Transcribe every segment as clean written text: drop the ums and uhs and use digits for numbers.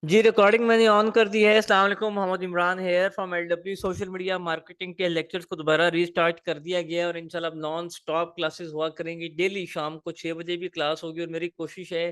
जी recording मैंने on कर दी है। अस्सलाम वालेकुम, Mohammad Imran here from LW. Social media marketing के लेक्चर्स को दोबारा रीस्टार्ट कर दिया गया है और इंशाल्लाह अब नॉन स्टॉप क्लासेस हुआ करेंगी। डेली शाम को 6 बजे भी क्लास होगी और मेरी कोशिश है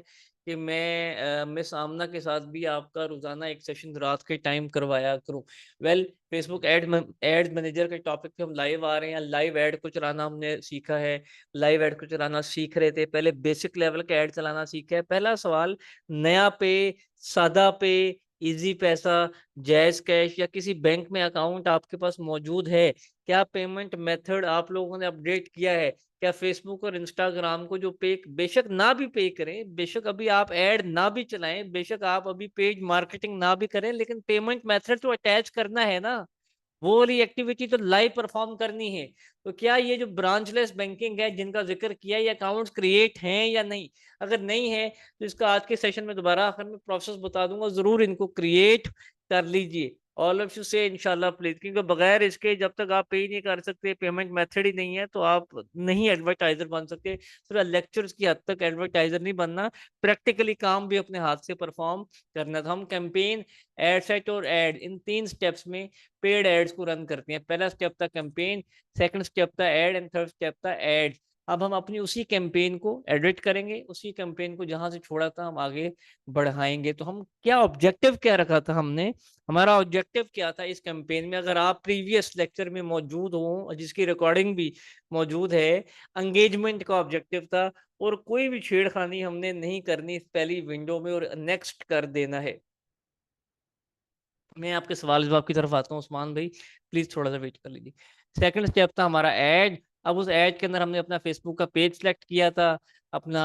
कि मैं मिस आमना के साथ भी आपका रोजाना एक सेशन रात के टाइम करवाया करूँ। वेल, फेसबुक एड मैनेजर के टॉपिक पे हम लाइव आ रहे हैं। लाइव ऐड को चलाना हमने सीखा है, लाइव ऐड को चलाना सीख रहे थे। पहले बेसिक लेवल का ऐड चलाना सीखा है। पहला सवाल, नया पे, सादा पे, इजी पैसा, जैज कैश या किसी बैंक में अकाउंट आपके पास मौजूद है? क्या पेमेंट मेथड आप लोगों ने अपडेट किया है? क्या फेसबुक और इंस्टाग्राम को जो पे, बेशक ना भी पे करें, बेशक अभी आप ऐड ना भी चलाएं, बेशक आप अभी पेज मार्केटिंग ना भी करें, लेकिन पेमेंट मेथड तो अटैच करना है ना। वो वाली एक्टिविटी तो लाइव परफॉर्म करनी है। तो क्या ये जो ब्रांचलेस बैंकिंग है जिनका जिक्र किया, ये अकाउंट्स क्रिएट हैं या नहीं? अगर नहीं है तो इसका आज के सेशन में दोबारा आखिर में प्रोसेस बता दूंगा, जरूर इनको क्रिएट कर लीजिए। ऑल ऑफ यू से इंशाल्लाह प्लीज, क्योंकि बगैर इसके जब तक आप पे नहीं कर सकते, पेमेंट मेथड ही नहीं है, तो आप नहीं एडवर्टाइजर बन सकते। सिर्फ लेक्चर्स की हद तक एडवर्टाइजर नहीं बनना, प्रैक्टिकली काम भी अपने हाथ से परफॉर्म करना था। हम कैंपेन, एड सेट और एड, इन 3 स्टेप्स में पेड एड्स को रन करते हैं। पहला स्टेप था कैंपेन, सेकंड स्टेप था एड एंड थर्ड स्टेप था एड्स। अब हम अपनी उसी कैंपेन को एडिट करेंगे, उसी कैंपेन को जहां से छोड़ा था हम आगे बढ़ाएंगे। तो हम क्या ऑब्जेक्टिव क्या रखा था हमने, हमारा ऑब्जेक्टिव क्या था इस कैंपेन में? अगर आप प्रीवियस लेक्चर में मौजूद हो, जिसकी रिकॉर्डिंग भी मौजूद है, एंगेजमेंट का ऑब्जेक्टिव था और कोई भी छेड़खानी हमने नहीं करनी इस पहली विंडो में और नेक्स्ट कर देना है। मैं आपके सवाल जवाब की तरफ आता हूँ उस्मान भाई, प्लीज थोड़ा सा वेट कर लीजिए। सेकंड स्टेप था हमारा ऐड। अब उस ऐड के अंदर हमने अपना फेसबुक का पेज सेलेक्ट किया था, अपना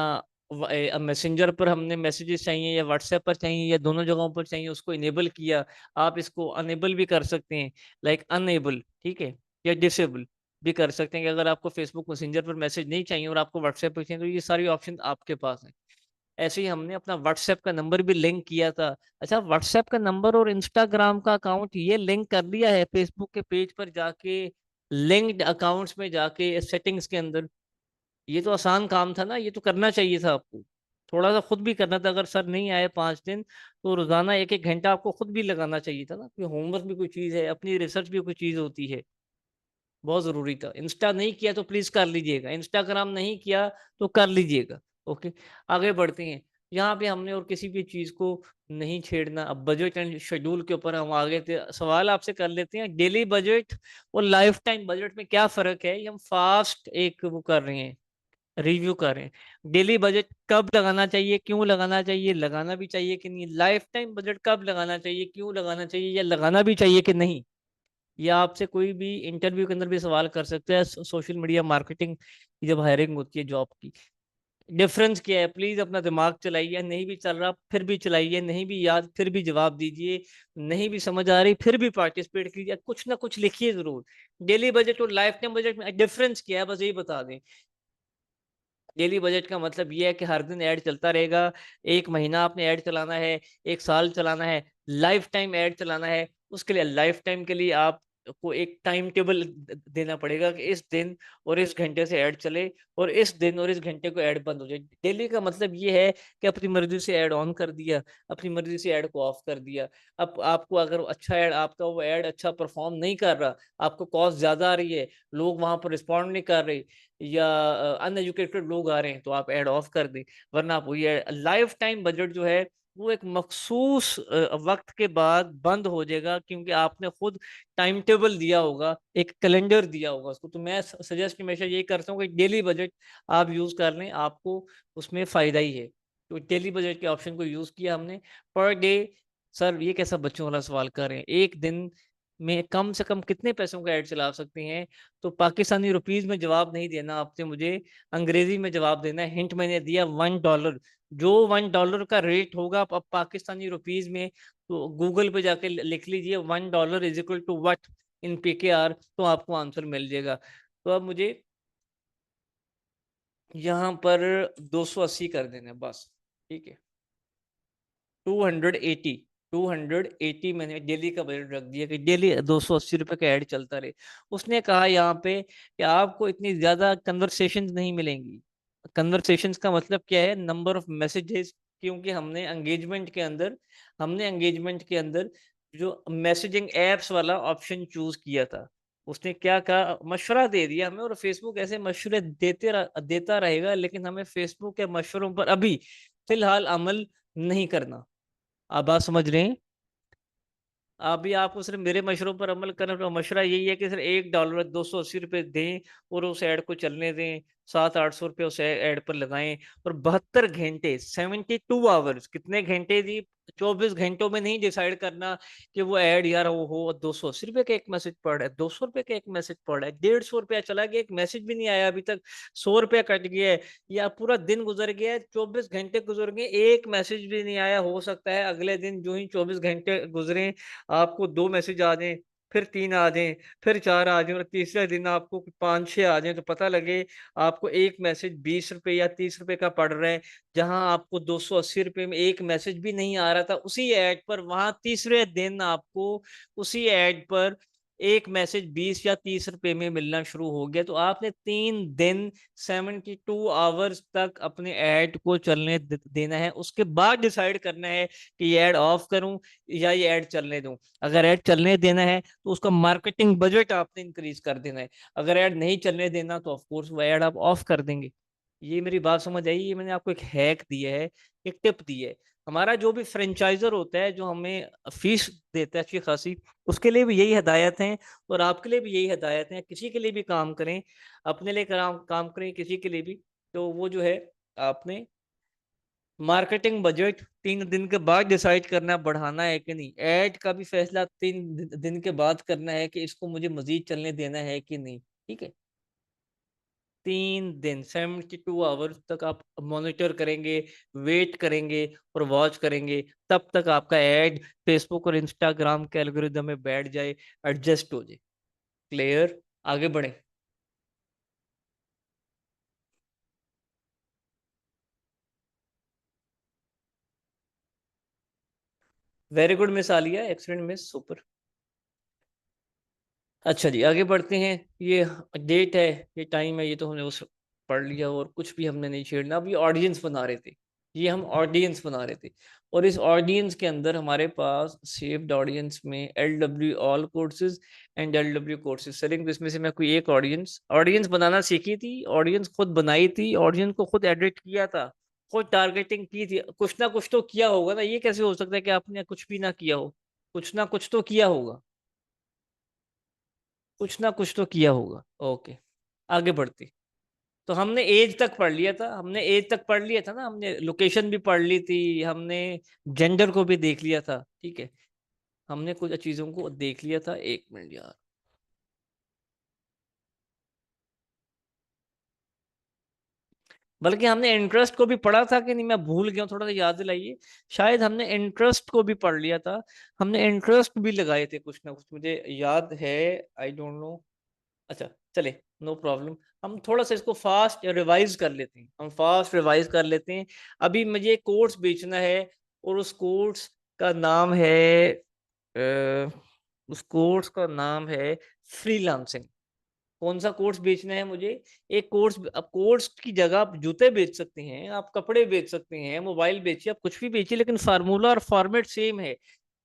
मैसेंजर पर हमने मैसेजेस चाहिए या व्हाट्सएप पर चाहिए या दोनों जगहों पर चाहिए, उसको इनेबल किया। आप इसको अनेबल भी कर सकते हैं, लाइक अनेबल, ठीक है, या डिसेबल भी कर सकते हैं कि अगर आपको फेसबुक मैसेंजर पर मैसेज नहीं चाहिए और आपको व्हाट्सएप पर चाहिए, तो ये सारी ऑप्शन आपके पास है। ऐसे ही हमने अपना व्हाट्सएप का नंबर भी लिंक किया था। अच्छा, व्हाट्सएप का नंबर और इंस्टाग्राम का अकाउंट ये लिंक कर लिया है फेसबुक के पेज पर जाके, लिंक्ड अकाउंट्स में जाके सेटिंग्स के अंदर? ये तो आसान काम था ना, ये तो करना चाहिए था आपको। थोड़ा सा खुद भी करना था। अगर सर नहीं आए 5 दिन, तो रोजाना 1-1 घंटा आपको खुद भी लगाना चाहिए था ना, क्योंकि होमवर्क भी कोई चीज़ है, अपनी रिसर्च भी कोई चीज़ होती है। बहुत जरूरी था। इंस्टा नहीं किया तो प्लीज कर लीजिएगा, इंस्टाग्राम नहीं किया तो कर लीजिएगा। ओके, आगे बढ़ते हैं। यहाँ पे हमने और किसी भी चीज को नहीं छेड़ना। अब बजट एंड शेड्यूल के ऊपर हम आगे थे, सवाल आपसे कर लेते हैं। डेली बजट और लाइफ टाइम बजट में क्या फर्क है, ये हम फास्ट एक वो कर रहे हैं, रिव्यू कर रहे हैं। डेली बजट कब लगाना चाहिए, क्यों लगाना चाहिए, लगाना भी चाहिए कि नहीं? लाइफ टाइम बजट कब लगाना चाहिए, क्यों लगाना चाहिए, या लगाना भी चाहिए कि नहीं? या आपसे कोई भी इंटरव्यू के अंदर भी सवाल कर सकते हैं। सोशल मीडिया मार्केटिंग की जब हायरिंग होती है जॉब की, डिफरेंस क्या है? प्लीज अपना दिमाग चलाइए। नहीं भी चल रहा फिर भी चलाइए, नहीं भी याद फिर भी जवाब दीजिए, नहीं भी समझ आ रही फिर भी पार्टिसिपेट कीजिए, कुछ ना कुछ लिखिए जरूर। डेली बजट और लाइफ टाइम बजट में डिफरेंस क्या है, बस यही बता दें। डेली बजट का मतलब ये है कि हर दिन ऐड चलता रहेगा, 1 महीना आपने ऐड चलाना है, 1 साल चलाना है। लाइफ टाइम ऐड चलाना है, उसके लिए लाइफ टाइम के लिए आपको एक टाइम टेबल देना पड़ेगा कि इस दिन और इस घंटे से ऐड चले और इस दिन और इस घंटे को ऐड बंद हो जाए। डेली का मतलब ये है कि अपनी मर्जी से ऐड ऑन कर दिया, अपनी मर्जी से ऐड को ऑफ कर दिया। अब आपको अगर अच्छा ऐड, आपका वो ऐड अच्छा परफॉर्म नहीं कर रहा, आपको कॉस्ट ज्यादा आ रही है, लोग वहां पर रिस्पॉन्ड नहीं कर रहे, या अनएजुकेटेड लोग आ रहे हैं, तो आप ऐड ऑफ कर दें। वरना आप वही लाइफ टाइम बजट जो है वो एक मखसूस वक्त के बाद बंद हो जाएगा, क्योंकि आपने खुद टाइम टेबल दिया होगा, एक कैलेंडर दिया होगा उसको। तो मैं सजेस्ट हमेशा यही करता हूँ कि डेली बजट आप यूज कर लें, आपको उसमें फायदा ही है। तो डेली बजट के ऑप्शन को यूज किया हमने। पर डे, सर ये कैसा बच्चों वाला सवाल कर रहे हैं? एक दिन में कम से कम कितने पैसों का ऐड चला सकते हैं? तो पाकिस्तानी रुपीज में जवाब नहीं देना आपसे मुझे, अंग्रेजी में जवाब देना है। हिंट मैंने दिया $1। जो $1 का रेट होगा, अब पाकिस्तानी रुपीज में, तो गूगल पे जाके लिख लीजिए $1 is equal to what in PKR, तो आपको आंसर मिल जाएगा। तो अब मुझे यहाँ पर 280 कर देना है बस, ठीक है। 280, 280 मैंने डेली का बजट रख दिया कि डेली 280 रुपये का ऐड चलता रहे। उसने कहा यहाँ पे कि आपको इतनी ज्यादा कन्वर्सेशन नहीं मिलेंगी। कन्वर्सेशंस का मतलब क्या है? नंबर ऑफ मैसेजेस क्योंकि हमने एंगेजमेंट के अंदर जो मैसेजिंग एप्स वाला ऑप्शन चूज किया था। उसने क्या कहा, मशवरा दे दिया हमें, और फेसबुक ऐसे मशवरे देता रहेगा, लेकिन हमें फेसबुक के मशवरों पर अभी फिलहाल अमल नहीं करना। आप बात समझ रहे हैं? अभी आपको सिर्फ मेरे मशवरों पर अमल करना, तो मशवरा यही है कि सिर्फ $1 280 दें और उस ऐड को चलने दें। 700-800 रुपये उस ऐड पर लगाएं, और 72 घंटे, 72 आवर्स, कितने घंटे जी, 24 घंटों में नहीं डिसाइड करना कि वो ऐड यार वो हो 280 रुपये का एक मैसेज पड़ रहा है, 200 रुपये का एक मैसेज पड़ रहा है, 150 रुपया चला गया, एक मैसेज भी नहीं आया अभी तक, 100 रुपया कट गया है, या पूरा दिन गुजर गया है, 24 घंटे गुजर गए, एक मैसेज भी नहीं आया। हो सकता है अगले दिन जो ही 24 घंटे गुजरे आपको 2 मैसेज आ जाएं, फिर 3 आ जाएं, फिर 4 आ जाएं, और तीसरे दिन आपको 5-6 आ जाएं, तो पता लगे आपको एक मैसेज 20 रुपए या 30 रुपए का पड़ रहा है, जहां आपको 280 रुपए में एक मैसेज भी नहीं आ रहा था उसी ऐड पर, वहां तीसरे दिन आपको उसी ऐड पर एक मैसेज 20 या 30 रुपए में मिलना शुरू हो गया। तो आपने 3 दिन 72 आवर्स तक अपने ऐड को चलने देना है, उसके बाद डिसाइड करना है कि ये ऐड ऑफ करूं या ये ऐड चलने दूं। अगर ऐड चलने देना है तो उसका मार्केटिंग बजट आपने इंक्रीज कर देना है, अगर ऐड नहीं चलने देना तो ऑफ कोर्स वो ऐड आप ऑफ कर देंगे। ये मेरी बात समझ आई? ये मैंने आपको एक हैक दिया है, एक टिप दी है। हमारा जो भी फ्रेंचाइजर होता है, जो हमें फीस देता है अच्छी खासी, उसके लिए भी यही हदायत है, और आपके लिए भी यही हदायत है। किसी के लिए भी काम करें, अपने लिए काम करें, किसी के लिए भी, तो वो जो है, आपने मार्केटिंग बजट 3 दिन के बाद डिसाइड करना है बढ़ाना है कि नहीं। ऐड का भी फैसला 3 दिन के बाद करना है कि इसको मुझे मजीद चलने देना है कि नहीं। ठीक है, 3 दिन 72 आवर्स तक आप मॉनिटर करेंगे, वेट करेंगे और वॉच करेंगे, तब तक आपका ऐड फेसबुक और इंस्टाग्राम के एल्गोरिदम में बैठ जाए, एडजस्ट हो जाए। क्लियर? आगे बढ़े। Very good miss Alia, excellent miss, super. अच्छा जी, आगे बढ़ते हैं। ये डेट है, ये टाइम है, ये तो हमने उस पढ़ लिया, और कुछ भी हमने नहीं छेड़ना। अभी ऑडियंस बना रहे थे, ये हम ऑडियंस बना रहे थे, और इस ऑडियंस के अंदर हमारे पास सेव्ड ऑडियंस में LW all courses and LW courses selling, इसमें से मैं कोई एक ऑडियंस ऑडियंस बनाना सीखी थी, ऑडियंस खुद बनाई थी, ऑडियंस को खुद एडिट किया था, खुद टारगेटिंग की थी। कुछ ना कुछ तो किया होगा ना, ये कैसे हो सकता है कि आपने कुछ भी ना किया हो? कुछ ना कुछ तो किया होगा, कुछ ना कुछ तो किया होगा। ओके, आगे बढ़ते। तो हमने एज तक पढ़ लिया था, हमने एज तक पढ़ लिया था ना, हमने लोकेशन भी पढ़ ली थी, हमने जेंडर को भी देख लिया था। ठीक है, हमने कुछ चीजों को देख लिया था। 1 मिनट यार, बल्कि हमने इंटरेस्ट को भी पढ़ा था कि नहीं, मैं भूल गया हूँ, थोड़ा सा याद दिलाइए। शायद हमने इंटरेस्ट को भी पढ़ लिया था, हमने इंटरेस्ट भी लगाए थे कुछ ना कुछ, मुझे याद है। I don't know. अच्छा, चले, नो प्रॉब्लम। हम थोड़ा सा इसको फास्ट रिवाइज कर लेते हैं, हम फास्ट रिवाइज कर लेते हैं। अभी मुझे कोर्स बेचना है, और उस कोर्स का नाम है अ, उस कोर्स का नाम है फ्रीलांसिंग। कौन सा कोर्स बेचना है मुझे? एक कोर्स। अब कोर्स की जगह आप जूते बेच सकते हैं, आप कपड़े बेच सकते हैं, मोबाइल बेचिए, आप कुछ भी बेचिए, लेकिन फार्मूला और फॉर्मेट सेम है,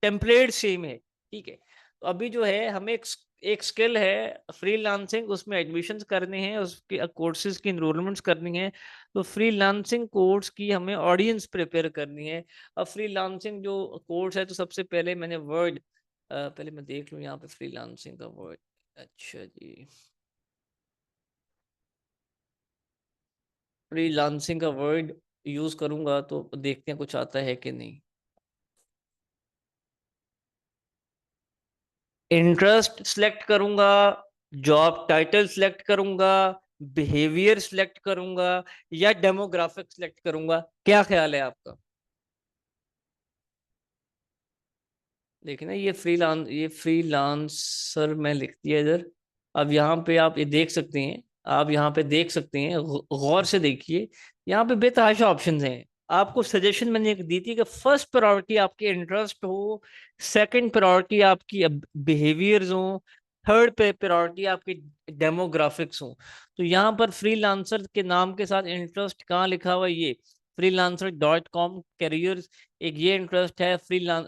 टेम्पलेट सेम है। ठीक है, तो अभी जो है हमें एक स्किल है फ्रीलांसिंग, उसमें एडमिशन्स करने हैं, उसके कोर्सेज की इनरोलमेंट्स करनी है। तो फ्रीलांसिंग कोर्स की हमें ऑडियंस प्रिपेयर करनी है। अब फ्रीलांसिंग जो कोर्स है, तो सबसे पहले मैंने वर्ड, पहले मैं देख लूँ यहाँ पे फ्रीलांसिंग का वर्ड। अच्छा जी, फ्रीलांसिंग का वर्ड यूज करूंगा तो देखते हैं कुछ आता है कि नहीं। इंटरेस्ट सिलेक्ट करूंगा, जॉब टाइटल सिलेक्ट करूंगा, बिहेवियर सिलेक्ट करूंगा, या डेमोग्राफिक सिलेक्ट करूंगा? क्या ख्याल है आपका? देखिए ना, ये फ्रीलांसर मैं लिख दिया इधर। अब यहाँ पे आप ये देख सकते हैं, आप यहाँ पे देख सकते हैं, गौर से देखिए, यहाँ पे बेतहाशा ऑप्शंस हैं। आपको सजेशन मैंने एक दी थी कि फर्स्ट प्रायोरिटी आपकी इंटरेस्ट हो, सेकंड प्रायोरिटी आपकी बिहेवियर्स हो, थर्ड पे प्रायोरिटी आपकी डेमोग्राफिक्स हो। तो यहाँ पर फ्रीलांसर के नाम के साथ इंटरेस्ट कहाँ लिखा हुआ है? ये freelancer.com कैरियर्स, एक ये इंटरेस्ट है,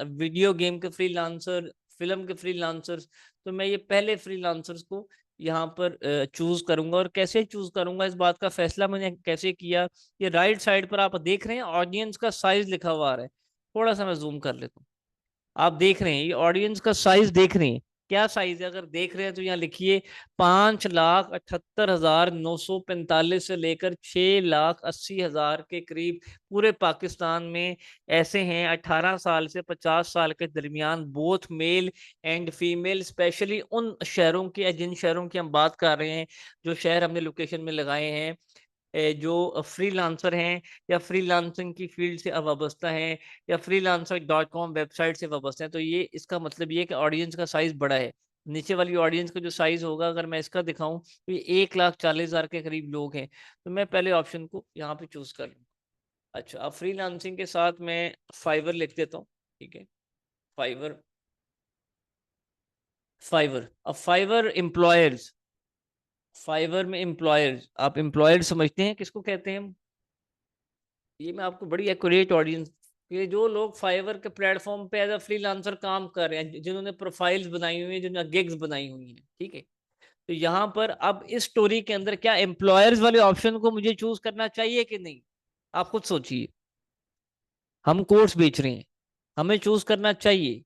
वीडियो गेम के फ्रीलांसर, फिल्म के फ्रीलांसर्स। तो मैं ये पहले फ्रीलांसर्स को यहाँ पर चूज करूंगा। और कैसे चूज करूंगा इस बात का फैसला मैंने कैसे किया, ये राइट साइड पर आप देख रहे हैं ऑडियंस का साइज लिखा हुआ आ रहा है। थोड़ा सा मैं जूम कर लेता हूँ। आप देख रहे हैं ये ऑडियंस का साइज देख रहे हैं, क्या साइज है? अगर देख रहे हैं तो यहाँ लिखिए 5,78,945 से लेकर 6,80,000 के करीब पूरे पाकिस्तान में ऐसे हैं 18 साल से 50 साल के दरमियान, both male and female. Specially उन शहरों की, जिन शहरों की हम बात कर रहे हैं, जो शहर हमने लोकेशन में लगाए हैं, जो फ्रीलांसर हैं या फ्रीलांसिंग की फील्ड से वाबस्ता हैं या freelancer.com वेबसाइट से वाबस्ता हैं। तो ये इसका मतलब ये है कि ऑडियंस का साइज बड़ा है। नीचे वाली ऑडियंस का जो साइज होगा, अगर मैं इसका दिखाऊं तो ये 1,40,000 के करीब लोग हैं। तो मैं पहले ऑप्शन को यहाँ पे चूज कर लूँ। अच्छा, अब फ्रीलांसिंग के साथ मैं फाइवर लिख देता हूँ। ठीक है, फाइवर। फाइवर, अब फाइवर एम्प्लॉयर्स, फाइवर में एम्प्लॉयर्स, आप एम्प्लॉयर समझते हैं किसको कहते हैं हम? ये मैं आपको बड़ी एक्यूरेट ऑडियंस, ये जो लोग फाइवर के प्लेटफॉर्म पे एज अ फ्रीलांसर काम कर रहे हैं, जिन्होंने प्रोफाइल्स बनाई हुई हैं, जिन्होंने गिग्स बनाई हुई हैं, ठीक है। तो यहाँ पर अब इस स्टोरी के अंदर क्या एम्प्लॉयर्स वाले ऑप्शन को मुझे चूज करना चाहिए कि नहीं? आप खुद सोचिए। हम कोर्स बेच रहे हैं, हमें चूज करना चाहिए।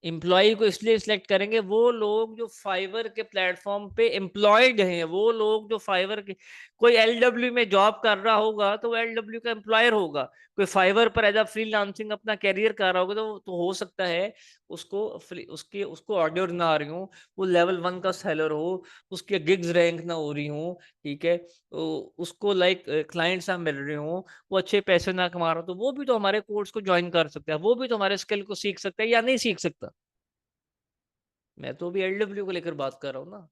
एम्प्लॉय को इसलिए सिलेक्ट करेंगे वो लोग जो फाइवर के प्लेटफॉर्म पे एम्प्लॉयड हैं, वो लोग जो फाइवर के, कोई एलडब्ल्यू में जॉब कर रहा होगा तो वो एलडब्ल्यू का एम्प्लॉयर होगा। कोई फाइवर पर एज अ फ्रीलांसिंग अपना कैरियर कर रहा होगा तो हो सकता है उसको उसको ऑर्डर ना आ रही हो, वो लेवल 1 का सेलर हो, उसके गिग्स रैंक ना हो रही हो, ठीक है, तो उसको लाइक क्लाइंट्स ना मिल रहे हो, वो अच्छे पैसे ना कमा रहा हो, तो वो भी तो हमारे कोर्स को ज्वाइन कर सकता है, वो भी तो हमारे स्किल को सीख सकता है या नहीं सीख सकता? मैं तो अभी एलडब्ल्यू को लेकर बात कर रहा हूँ ना।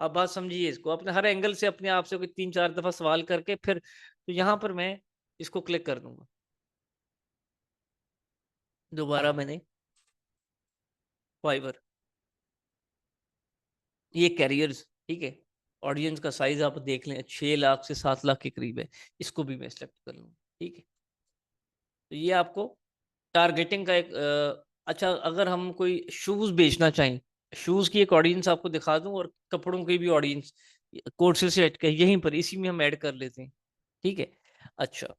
आप बात समझिए, इसको अपने हर एंगल से अपने आप से कोई 3-4 दफा सवाल करके फिर तो यहाँ पर मैं इसको क्लिक कर दूंगा। दोबारा मैंने फाइवर, ये कैरियर्स, ठीक है, ऑडियंस का साइज आप देख लें 6 लाख से 7 लाख के करीब है, इसको भी मैं सेलेक्ट कर लूँगा। ठीक है, तो ये आपको टारगेटिंग का एक अच्छा, अगर हम कोई शूज बेचना चाहें, शूज की एक ऑडियंस आपको दिखा दूं और कपड़ों की भी ऑडियंस कोर्सेज से हटके यहीं पर इसी में हम ऐड कर लेते हैं। ठीक है, अच्छा।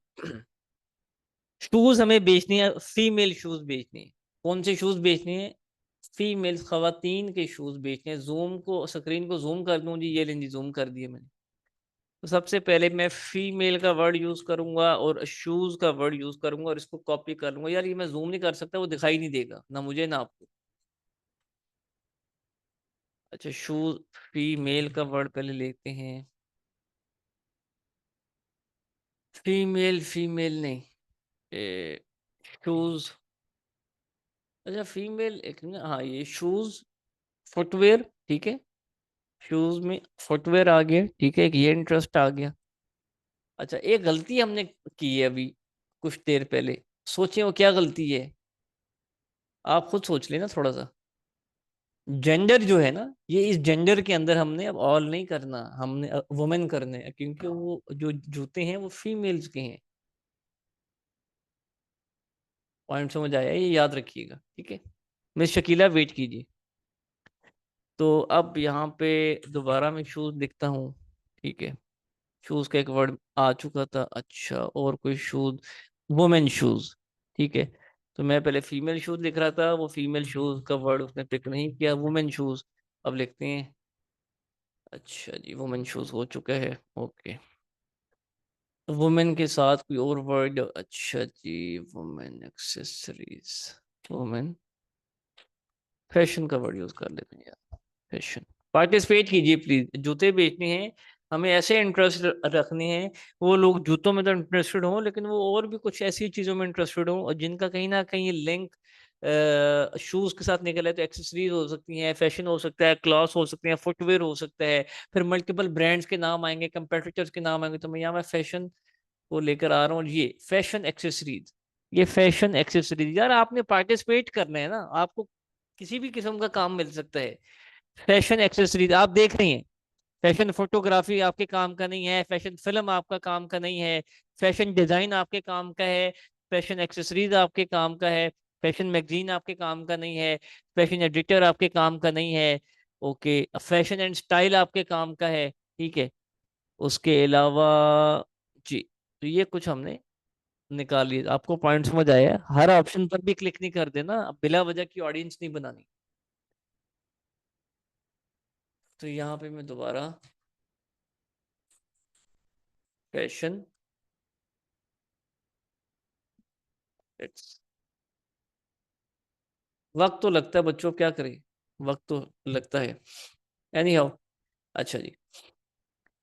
शूज हमें बेचने हैं, फीमेल शूज बेचने हैं। कौन से शूज बेचने हैं? फीमेल खवातीन के शूज बेचने हैं। जूम को, स्क्रीन को जूम कर दूं जी, ये लेंगे जूम कर दिए मैंने। तो सबसे पहले मैं फीमेल का वर्ड यूज करूंगा और शूज का वर्ड यूज करूंगा और इसको कॉपी कर लूंगा। यार ये मैं जूम नहीं कर सकता, वो दिखाई नहीं देगा ना मुझे ना आपको। अच्छा, शूज, फीमेल का वर्ड पहले लेते हैं। फीमेल, फीमेल नहीं, शूज। अच्छा, फीमेल एक मिनट, हाँ ये शूज, फुटवेयर, ठीक है। शूज में फुटवेयर आ गया, ठीक है, एक ये इंटरेस्ट आ गया। अच्छा, एक गलती हमने की है अभी कुछ देर पहले, सोचिए वो क्या गलती है? आप खुद सोच लेना थोड़ा सा। जेंडर जो है ना, ये इस जेंडर के अंदर हमने अब ऑल नहीं करना, हमने वुमेन करने हैं, क्योंकि वो जो जूते हैं वो फीमेल्स के हैं। पॉइंट समझ आया? ये याद रखिएगा, ठीक है। मिस शकीला वेट कीजिए। तो अब यहाँ पे दोबारा मैं शूज लिखता हूँ, ठीक है। शूज का एक वर्ड आ चुका था, अच्छा, और कोई शूज, वुमेन शूज, ठीक है। तो मैं पहले फीमेल शूज लिख रहा था, वो फीमेल शूज का वर्ड उसने पिक नहीं किया, वुमेन शूज। अब लिखते हैं, अच्छा जी, वुमेन शूज हो चुका है, ओके। वुमेन के साथ कोई और वर्ड, अच्छा जी, वुमेन एक्सेसरीज, वुमेन फैशन का वर्ड यूज कर लेते हैं यार, फैशन। पार्टिसिपेट कीजिए प्लीज, जूते बेचने हैं, हमें ऐसे इंटरेस्ट रखने हैं, वो लोग जूतों में तो इंटरेस्टेड हों लेकिन वो और भी कुछ ऐसी चीज़ों में इंटरेस्टेड हों और जिनका कहीं ना कहीं लिंक शूज़ के साथ निकल है। तो एक्सेसरीज हो सकती हैं, फैशन हो सकता है, क्लॉथ्स हो सकते हैं, फुटवेयर हो सकता है, फिर मल्टीपल ब्रांड्स के नाम आएंगे, कंपेटिटर्स के नाम आएंगे। तो मैं यहाँ मैं फैशन को लेकर आ रहा हूँ, ये फैशन एक्सेसरीज। ये फैशन एक्सेसरीज, यार आपने पार्टिसिपेट करना है ना, आपको किसी भी किस्म का काम मिल सकता है। फैशन एक्सेसरीज आप देख रही हैं, फैशन फोटोग्राफी आपके काम का नहीं है, फैशन फिल्म आपका काम का नहीं है, फैशन डिजाइन आपके काम का है, फैशन एक्सेसरीज आपके काम का है, फैशन मैगजीन आपके काम का नहीं है, फैशन एडिटर आपके काम का नहीं है। ओके, फैशन एंड स्टाइल आपके काम का है। ठीक है, उसके अलावा जी, तो ये कुछ हमने निकाल लिया। आपको पॉइंट समझ आया? हर ऑप्शन पर भी क्लिक नहीं कर देना, बिला वजह की ऑडियंस नहीं बनानी। तो यहाँ पे मैं दोबारा फैशन, वक्त तो लगता है बच्चों, क्या करें, वक्त तो लगता है। एनी हाउ, अच्छा जी,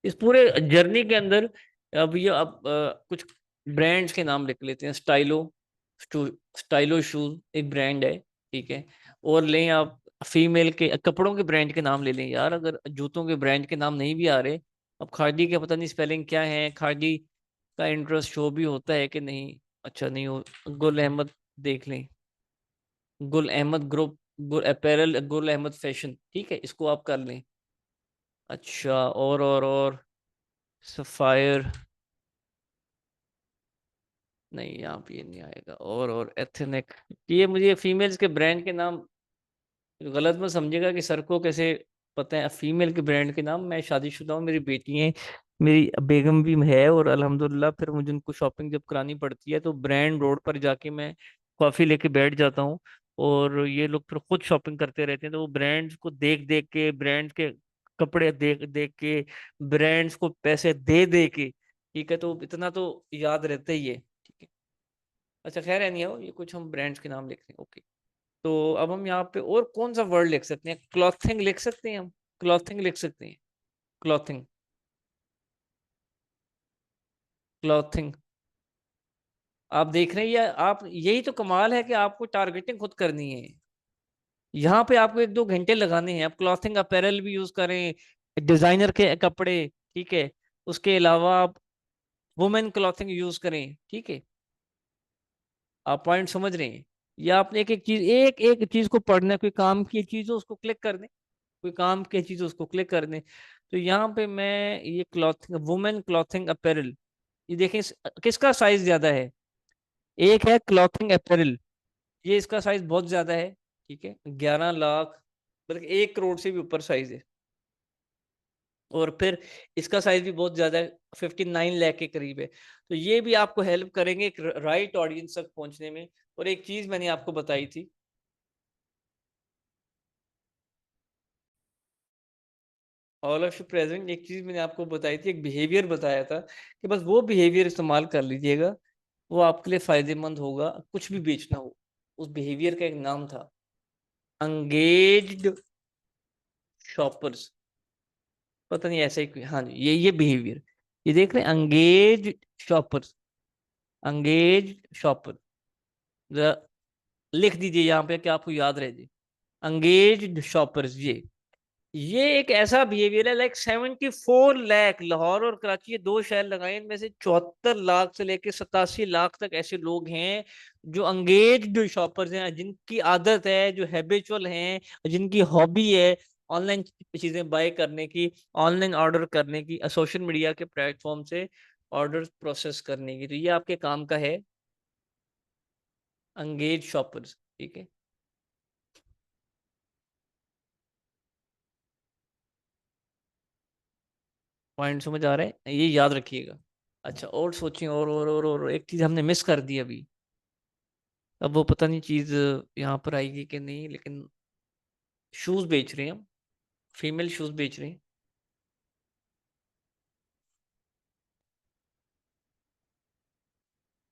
इस पूरे जर्नी के अंदर अब ये अब कुछ ब्रांड्स के नाम लिख लेते हैं। स्टाइलो शूज एक ब्रांड है, ठीक है। और लें आप फीमेल के कपड़ों के ब्रांड के नाम ले लें यार, अगर जूतों के ब्रांड के नाम नहीं भी आ रहे। अब खादी के पता नहीं स्पेलिंग क्या है, खादी का इंटरेस्ट शो भी होता है कि नहीं? अच्छा नहीं हो, गुल अहमद देख लें, गुल अहमद ग्रुप, गुल अपैरल, गुल अहमद फैशन, ठीक है, इसको आप कर लें। अच्छा, और सफायर, नहीं यहाँ पे ये नहीं आएगा। और एथनिक, ये मुझे फीमेल्स के ब्रांड के नाम गलत मत समझेगा कि सर को कैसे पता है फीमेल के ब्रांड के नाम। मैं शादीशुदा हूँ, मेरी बेटी है, मेरी बेगम भी है, और अल्हम्दुलिल्लाह फिर मुझे उनको शॉपिंग जब करानी पड़ती है तो ब्रांड रोड पर जाके मैं कॉफी लेके बैठ जाता हूँ। और ये लोग फिर खुद शॉपिंग करते रहते हैं, तो वो ब्रांड्स को देख देख के, ब्रांड के कपड़े देख देख के, ब्रांड्स को पैसे दे दे के, ठीक है, तो इतना तो याद रहता ही है। ठीक है, अच्छा खैर है नहीं हो, ये कुछ हम ब्रांड्स के नाम लिख रहे हैं। ओके, तो अब हम यहाँ पे और कौन सा वर्ड लिख सकते हैं? क्लॉथिंग लिख सकते हैं हम, क्लॉथिंग लिख सकते हैं, क्लॉथिंग, क्लॉथिंग। आप देख रहे हैं, या आप, यही तो कमाल है कि आपको टारगेटिंग खुद करनी है। यहाँ पे आपको 1-2 घंटे लगाने हैं। आप क्लॉथिंग अपैरल भी यूज करें, डिजाइनर के कपड़े, ठीक है, उसके अलावा आप वुमेन क्लॉथिंग यूज करें, ठीक है। आप पॉइंट समझ रहे हैं? या आपने एक एक चीज को पढ़ना है, कोई काम की चीज हो उसको क्लिक कर दें, कोई काम की चीज उसको क्लिक कर दें। तो यहाँ पे मैं ये क्लॉथिंग, वुमेन क्लॉथिंग अपैरल, ये देखें किसका साइज ज्यादा है? एक है क्लॉथिंग अपैरल, ये इसका साइज बहुत ज्यादा है, ठीक है, 11 लाख, बल्कि 1 करोड़ से भी ऊपर साइज है। और फिर इसका साइज भी बहुत ज्यादा है, 59 लाख के करीब है। तो ये भी आपको हेल्प करेंगे एक राइट ऑडियंस तक पहुंचने में। और एक चीज मैंने आपको बताई थी, ऑल ऑफ यू प्रेजेंट, एक चीज मैंने आपको बताई थी, एक बिहेवियर बताया था कि बस वो बिहेवियर इस्तेमाल कर लीजिएगा, वो आपके लिए फायदेमंद होगा, कुछ भी बेचना हो। उस बिहेवियर का एक नाम था अंगेज्ड शॉपर्स, पता नहीं ऐसा ही हाँ जी, ये बिहेवियर, ये देख रहे हैं, अंगेज्ड शॉपर्स, अंगेज्ड शॉपर, जरा लिख दीजिए यहाँ पे कि आपको याद रह जाए, अंगेज्ड शॉपर्स। ये एक ऐसा बिहेवियर है, लाइक 74 लाख, लाहौर और कराची ये 2 शहर लगाए, इनमें से 74 लाख से लेके 87 लाख तक ऐसे लोग हैं जो अंगेज्ड शॉपर्स हैं, जिनकी आदत है, जो हैबिचुअल हैं, जिनकी हॉबी है ऑनलाइन चीजें बाय करने की, ऑनलाइन ऑर्डर करने की, सोशल मीडिया के प्लेटफॉर्म से ऑर्डर प्रोसेस करने की। तो ये आपके काम का है, अंगेज शॉपर्स, ठीक है। पॉइंट समझ आ रहा है, ये याद रखिएगा। अच्छा, और सोचिए, और एक चीज हमने मिस कर दी अभी। अब वो पता नहीं चीज यहाँ पर आएगी कि नहीं, लेकिन शूज बेच रहे हैं हम, फीमेल शूज बेच रहे हैं।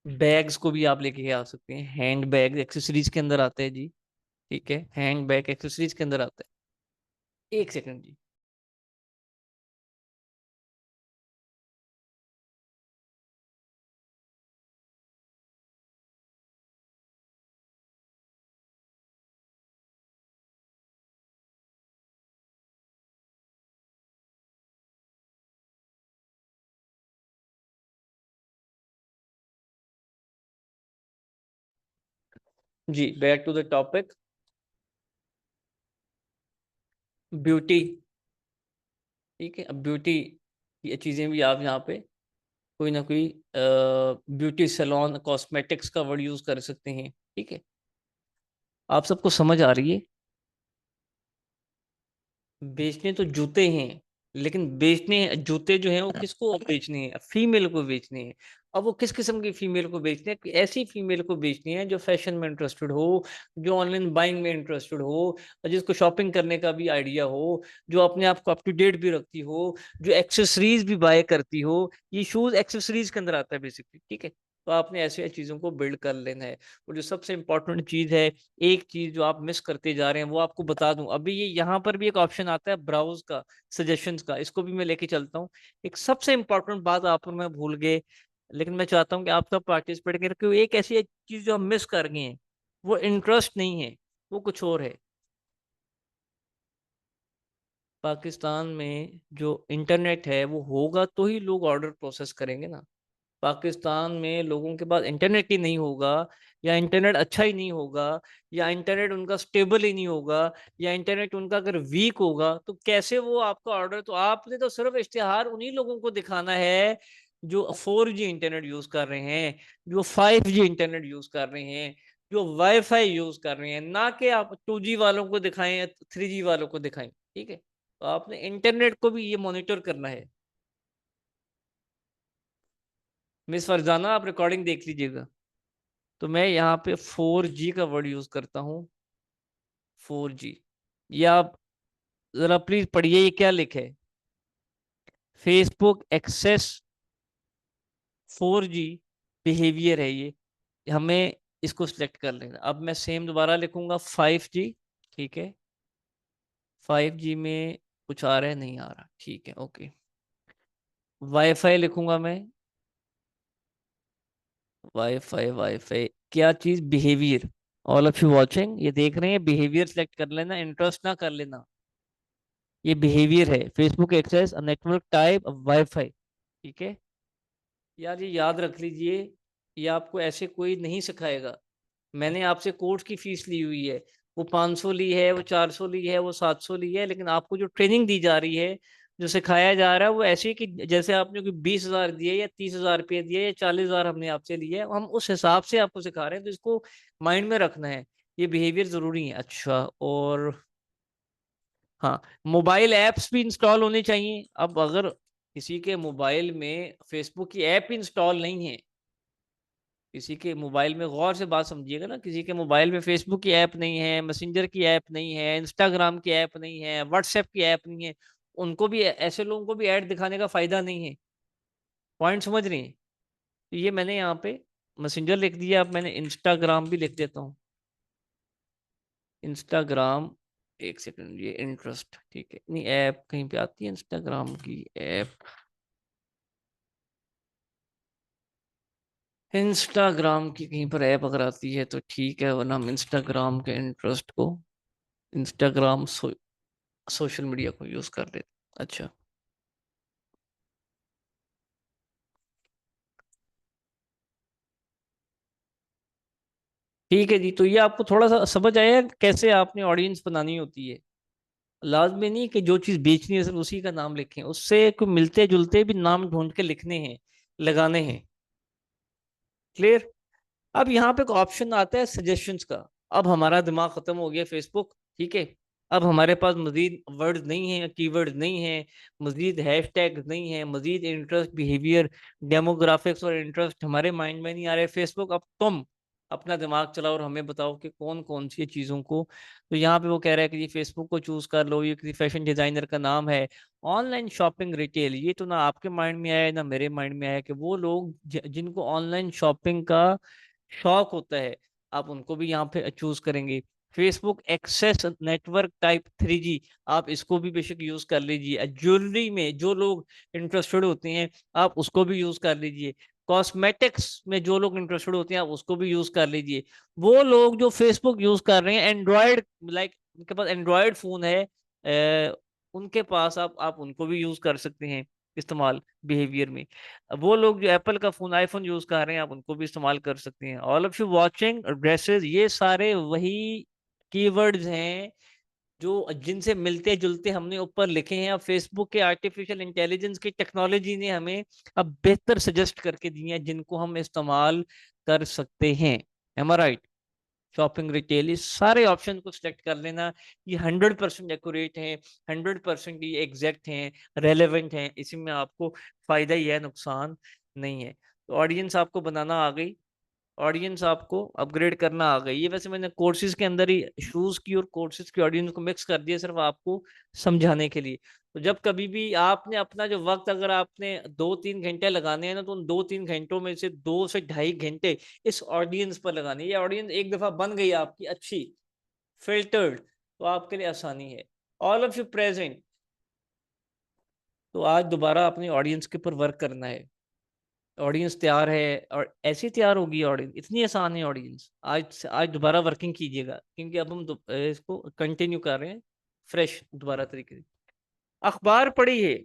बैग्स को भी आप लेके आ सकते हैं, हैंड बैग एक्सेसरीज के अंदर आता है जी, ठीक है, हैंड बैग एक्सेसरीज के अंदर आता है। एक सेकंड जी। जी, back to the topic, beauty. ठीक है। अब ब्यूटी ये चीजें भी आप यहाँ पे कोई ना कोई ब्यूटी सैलून कॉस्मेटिक्स का वर्ड यूज कर सकते हैं। ठीक है, आप सबको समझ आ रही है? बेचने तो जूते हैं, लेकिन बेचने जूते जो हैं वो किसको बेचने हैं? फीमेल को बेचने हैं। अब वो किस किस्म की फीमेल को बेचने हैं? ऐसी फीमेल को बेचनी है जो फैशन में इंटरेस्टेड हो, जो ऑनलाइन बाइंग में इंटरेस्टेड हो, और जिसको शॉपिंग करने का भी आइडिया हो, जो अपने आप को अप टू डेट भी रखती हो, जो एक्सेसरीज भी बाय करती हो। ये शूज एक्सेसरीज के अंदर आता है बेसिकली। ठीक है, तो आपने ऐसी चीजों को बिल्ड कर लेना है। और जो सबसे इंपॉर्टेंट चीज है, एक चीज जो आप मिस करते जा रहे हैं वो आपको बता दूं। अभी ये यहाँ पर भी एक ऑप्शन आता है ब्राउज का, सजेशंस का, इसको भी मैं लेके चलता हूँ। एक सबसे इंपॉर्टेंट बात आप और मैं भूल गए, लेकिन मैं चाहता हूँ कि आप सब पार्टिसिपेट करें, क्योंकि एक ऐसी चीज जो हम मिस कर गए हैं, वो इंटरेस्ट नहीं है, वो कुछ और है। पाकिस्तान में जो इंटरनेट है वो होगा तो ही लोग ऑर्डर प्रोसेस करेंगे ना। पाकिस्तान में लोगों के पास इंटरनेट ही नहीं होगा, या इंटरनेट अच्छा ही नहीं होगा, या इंटरनेट उनका स्टेबल ही नहीं होगा, या इंटरनेट उनका अगर वीक होगा, तो कैसे वो आपका ऑर्डर? तो आपने तो सिर्फ इश्तिहार उन्हीं लोगों को दिखाना है जो 4G इंटरनेट यूज कर रहे हैं, जो 5G इंटरनेट यूज कर रहे हैं, जो वाईफाई यूज कर रहे हैं, ना कि आप 2G वालों को दिखाएं या 3G वालों को दिखाएं। ठीक है, तो आपने इंटरनेट को भी ये मॉनिटर करना है। मिस फरजाना, आप रिकॉर्डिंग देख लीजिएगा। तो मैं यहाँ पे 4G का वर्ड यूज करता हूँ। 4G, ये आप जरा प्लीज पढ़िए, ये क्या लिखे है? फेसबुक एक्सेस 4G बिहेवियर है ये। हमें इसको सिलेक्ट कर लेना। अब मैं सेम दोबारा लिखूंगा 5G। ठीक है, 5G में कुछ आ रहा है? नहीं आ रहा, ठीक है, ओके। वाईफाई लिखूंगा मैं। वाईफाई, वाईफाई क्या चीज? Behaviour. All of you watching, ये देख रहे हैं? बिहेवियर सेलेक्ट कर लेना, इंटरेस्ट ना कर लेना। ये बिहेवियर है। Facebook access network type wifi. ठीक है, यार ये याद रख लीजिए, ये आपको ऐसे कोई नहीं सिखाएगा। मैंने आपसे कोर्स की फीस ली हुई है, वो 500 ली है, वो 400 ली है, वो 700 ली है, लेकिन आपको जो ट्रेनिंग दी जा रही है, जो सिखाया जा रहा है, वो ऐसे ही कि जैसे आपने कोई 20,000 दिए या 30,000 रुपये दिए या 40,000 हमने आपसे लिए, हम उस हिसाब से आपको सिखा रहे हैं। तो इसको माइंड में रखना है, ये बिहेवियर जरूरी है। अच्छा, और हाँ, मोबाइल ऐप्स भी इंस्टॉल होने चाहिए। अब अगर किसी के मोबाइल में फेसबुक की ऐप इंस्टॉल नहीं है, किसी के मोबाइल में, गौर से बात समझिएगा ना, किसी के मोबाइल में फेसबुक की ऐप नहीं है, मैसेंजर की ऐप नहीं है, इंस्टाग्राम की ऐप नहीं है, व्हाट्सएप की ऐप नहीं है, उनको भी, ऐसे लोगों को भी ऐड दिखाने का फायदा नहीं है। पॉइंट समझ रही हैं? तो ये मैंने यहाँ पे मैसेंजर लिख दिया, अब मैंने इंस्टाग्राम भी लिख देता हूँ। इंस्टाग्राम, एक सेकंड, ये इंटरेस्ट, ठीक है, नहीं ऐप कहीं पे आती है इंस्टाग्राम की ऐप? इंस्टाग्राम की कहीं पर ऐप अगर आती है तो ठीक है, वरना हम इंस्टाग्राम के इंटरेस्ट को, इंस्टाग्राम सोशल मीडिया को यूज कर लेते। अच्छा, ठीक है जी। तो ये आपको थोड़ा सा समझ आया कैसे आपने ऑडियंस बनानी होती है? लाजमी नहीं कि जो चीज बेचनी है सिर्फ उसी का नाम लिखें, उससे कोई मिलते जुलते भी नाम ढूंढ के लिखने हैं, लगाने हैं। क्लियर? अब यहाँ पे एक ऑप्शन आता है सजेशंस का। अब हमारा दिमाग खत्म हो गया फेसबुक। ठीक है, अब हमारे पास मजीद वर्ड नहीं है, कीवर्ड नहीं है, मजीद हैशटैग नहीं है, मजीद इंटरेस्ट, बिहेवियर, डेमोग्राफिक्स और इंटरेस्ट हमारे माइंड में नहीं आ रहे। फेसबुक, अब तुम अपना दिमाग चलाओ और हमें बताओ कि कौन कौन सी चीज़ों को। तो यहाँ पे वो कह रहा है कि ये फेसबुक को चूज कर लो, ये किसी फैशन डिजाइनर का नाम है। ऑनलाइन शॉपिंग रिटेल, ये तो ना आपके माइंड में आया ना मेरे माइंड में आया कि वो लोग जिनको ऑनलाइन शॉपिंग का शौक होता है, आप उनको भी यहाँ पे चूज करेंगे। Facebook access network type 3G, आप इसको भी बेशक यूज कर लीजिए। ज्वेलरी में जो लोग इंटरेस्टेड होते हैं, आप उसको भी यूज कर लीजिए। कॉस्मेटिक्स में जो लोग इंटरेस्टेड होते हैं, आप उसको भी यूज कर लीजिए। वो लोग जो फेसबुक यूज कर रहे हैं एंड्रॉयड, लाइक उनके पास एंड्रॉयड फोन है, उनके पास आप उनको भी यूज कर सकते हैं इस्तेमाल बिहेवियर में। अब वो लोग जो एप्पल का फोन, आईफोन यूज कर रहे हैं, आप उनको भी इस्तेमाल कर सकते हैं। All of you watching dresses, ये सारे वही कीवर्ड्स हैं जो जिनसे मिलते जुलते हमने ऊपर लिखे हैं। अब फेसबुक के आर्टिफिशियल इंटेलिजेंस की टेक्नोलॉजी ने हमें अब बेहतर सजेस्ट करके दिए हैं जिनको हम इस्तेमाल कर सकते हैं। एम आई राइट? शॉपिंग, रिटेल, इस सारे ऑप्शन को सिलेक्ट कर लेना। ये 100% एक्यूरेट हैं, 100% ये एग्जैक्ट हैं, रेलेवेंट हैं। इसी में आपको फायदा ही है, नुकसान नहीं है। तो ऑडियंस आपको बनाना आ गई, ऑडियंस आपको अपग्रेड करना आ गई। ये वैसे मैंने कोर्सेज के अंदर ही शूज की और कोर्सेज की ऑडियंस को मिक्स कर दिया, सिर्फ आपको समझाने के लिए। तो जब कभी भी आपने अपना जो वक्त, अगर आपने 2-3 घंटे लगाने हैं ना, तो उन 2-3 घंटों में से 2 से ढाई घंटे इस ऑडियंस पर लगाने। ये ऑडियंस एक दफा बन गई आपकी अच्छी, फिल्टर्ड, तो आपके लिए आसानी है। ऑल ऑफ यू प्रेजेंट, तो आज दोबारा अपनी ऑडियंस के ऊपर वर्क करना है। ऑडियंस तैयार है, और ऐसी तैयार होगी ऑडियंस, इतनी आसान है ऑडियंस। आज दोबारा वर्किंग कीजिएगा, क्योंकि अब हम इसको कंटिन्यू कर रहे हैं फ्रेश दोबारा तरीके से। अखबार पढ़ी है?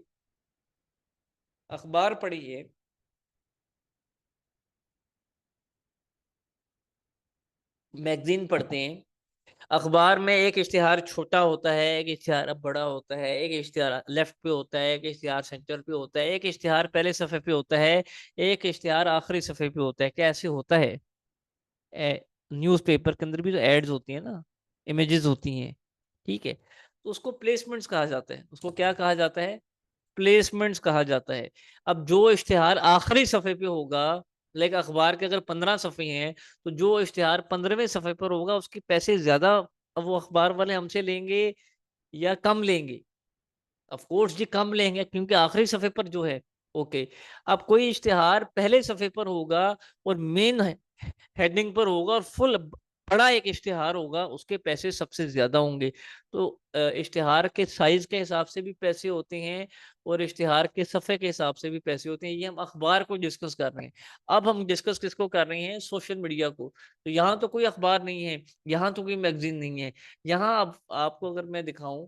अखबार पढ़ी है? मैगजीन पढ़ते हैं? अखबार में एक इश्तिहार छोटा होता है, एक इश्तिहार अब बड़ा होता है, एक इश्तिहार लेफ्ट पे होता है, एक इश्तिहार सेंटर पे होता है, एक इश्तिहार पहले सफे पे होता है, एक इश्तिहार आखिरी सफे पे होता है। कैसे होता है? न्यूज़पेपर के अंदर भी तो एड्स होती है ना, इमेजेस होती हैं, ठीक है? तो उसको प्लेसमेंट्स कहा जाता है। उसको क्या कहा जाता है? प्लेसमेंट्स कहा जाता है। अब जो इश्तिहार आखिरी सफे पे होगा, लाइक अखबार के अगर 15 सफ़े हैं, तो जो इश्तिहार 15वें सफे पर होगा उसके पैसे ज्यादा अब वो अखबार वाले हमसे लेंगे या कम लेंगे? ऑफ कोर्स जी कम लेंगे, क्योंकि आखिरी सफे पर जो है। ओके। अब कोई इश्तिहार पहले सफे पर होगा और मेन हेडिंग पर होगा और फुल बड़ा एक इश्तिहार होगा, उसके पैसे सबसे ज्यादा होंगे। तो इश्तिहार के साइज के हिसाब से भी पैसे होते हैं, और इश्तिहार के सफ़े के हिसाब से भी पैसे होते हैं। ये हम अखबार को डिस्कस कर रहे हैं। अब हम डिस्कस किसको कर रहे हैं? सोशल मीडिया को। तो यहाँ तो कोई अखबार नहीं है, यहाँ तो कोई मैगजीन नहीं है। यहाँ अब आपको अगर मैं दिखाऊं,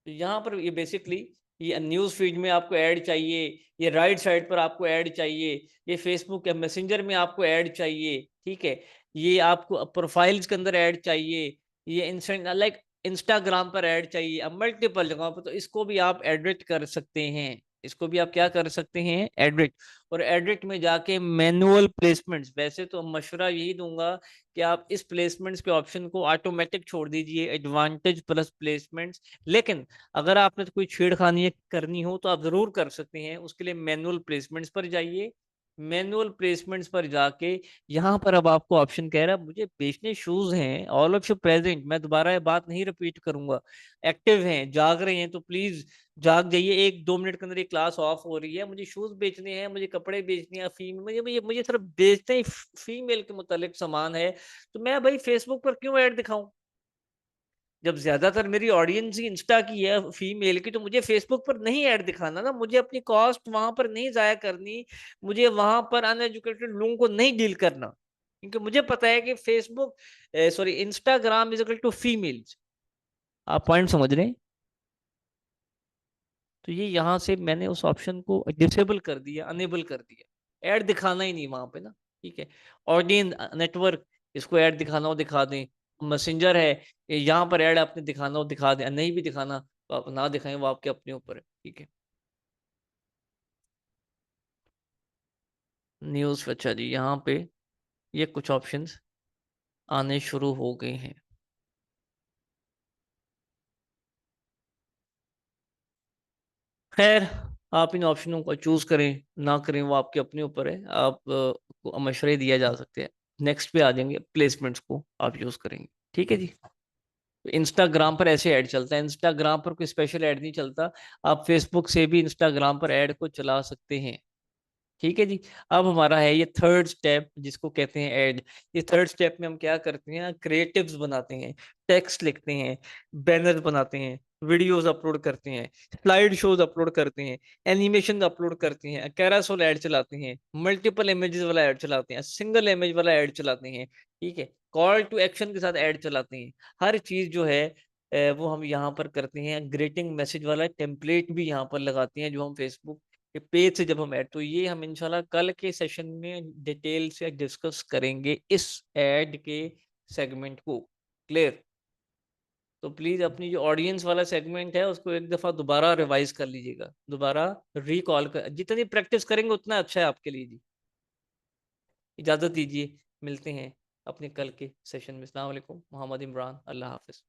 तो यहाँ पर ये बेसिकली, ये न्यूज़ फीड में आपको ऐड चाहिए, ये राइट साइड पर आपको ऐड चाहिए, ये फेसबुक या मैसेंजर में आपको ऐड चाहिए, ठीक है? ये आपको प्रोफाइल्स के अंदर ऐड चाहिए, ये इंस्टेंट लाइक इंस्टाग्राम पर ऐड चाहिए, अब मल्टीपल जगहों पर। तो इसको भी आप एडिट कर सकते हैं, इसको भी आप क्या कर सकते हैं? एडिट। और एडिट में जाके मैनुअल प्लेसमेंट्स, वैसे तो मशवरा यही दूंगा कि आप इस प्लेसमेंट्स के ऑप्शन को ऑटोमेटिक छोड़ दीजिए, एडवांटेज प्लस प्लेसमेंट्स। लेकिन अगर आपने तो कोई छेड़खानी करनी हो तो आप जरूर कर सकते हैं। उसके लिए मैनुअल प्लेसमेंट्स पर जाइए, मैनुअल प्लेसमेंट्स पर जाके यहाँ पर अब आपको ऑप्शन कह रहा है मुझे बेचने शूज हैं, ऑल ऑफ यू प्रेजेंट, मैं दोबारा ये बात नहीं रिपीट करूंगा। एक्टिव हैं, जाग रहे हैं, तो प्लीज जाग जाइए। 1-2 मिनट के अंदर ये क्लास ऑफ हो रही है। मुझे शूज बेचने हैं, मुझे कपड़े बेचने हैं, फीमेल, मुझे सिर्फ बेचते ही फीमेल के मुतालिक सामान है। तो मैं भाई फेसबुक पर क्यों ऐड दिखाऊं? जब ज्यादातर मेरी ऑडियंस ही इंस्टा की है, फीमेल की, तो मुझे फेसबुक पर नहीं ऐड दिखाना ना, मुझे अपनी कॉस्ट वहां पर नहीं जाया करनी, मुझे वहां पर अनएजुकेटेड लोगों को नहीं डील करना, क्योंकि मुझे पता है कि Facebook, sorry, Instagram is equal to females. आप पॉइंट समझ रहे हैं? तो ये यहाँ से मैंने उस ऑप्शन को डिसेबल कर दिया, अनेबल कर दिया, ऐड दिखाना ही नहीं वहां पे ना, ठीक है? ऑडियंस नेटवर्क, इसको ऐड दिखाना हो दिखा दें। मैसेंजर है, यहाँ पर ऐड आपने दिखाना हो दिखा दें, नहीं भी दिखाना तो आप ना दिखाएं, वो आपके अपने ऊपर है, ठीक है? न्यूज़, अच्छा जी, यहाँ पे ये कुछ ऑप्शंस आने शुरू हो गए हैं। खैर, आप इन ऑप्शनों को चूज करें ना करें वो आपके अपने ऊपर है। आप को मशवरे दिया जा सकते हैं। नेक्स्ट पे आ जाएंगे, प्लेसमेंट्स को आप यूज करेंगे, ठीक है जी? इंस्टाग्राम पर ऐसे ऐड चलता है, इंस्टाग्राम पर कोई स्पेशल ऐड नहीं चलता। आप फेसबुक से भी इंस्टाग्राम पर ऐड को चला सकते हैं, ठीक है जी? अब हमारा है ये थर्ड स्टेप, जिसको कहते हैं ऐड। ये थर्ड स्टेप में हम क्या करते हैं? क्रिएटिव्स बनाते हैं, टेक्स्ट लिखते हैं, बैनर बनाते हैं, वीडियोस अपलोड करते हैं, स्लाइड शोज अपलोड करते हैं, एनिमेशन अपलोड करते हैं, कैरासोल ऐड चलाते हैं, मल्टीपल इमेजेस वाला ऐड चलाते हैं, सिंगल इमेज वाला ऐड चलाते हैं, ठीक है? कॉल टू एक्शन के साथ ऐड चलाते हैं। हर चीज जो है वो हम यहाँ पर करते हैं। ग्रीटिंग मैसेज वाला टेम्पलेट भी यहाँ पर लगाते हैं, जो हम फेसबुक कि पेज से जब हम ऐड, तो ये हम इंशाल्लाह कल के सेशन में डिटेल से डिस्कस करेंगे इस ऐड के सेगमेंट को। क्लियर? तो प्लीज अपनी जो ऑडियंस वाला सेगमेंट है उसको एक दफा दोबारा रिवाइज कर लीजिएगा, दोबारा रिकॉल कर, जितनी प्रैक्टिस करेंगे उतना अच्छा है आपके लिए जी। इजाजत दीजिए, मिलते हैं अपने कल के सेशन में। अस्सलाम वालेकुम, मोहम्मद इमरान, अल्लाह हाफिज।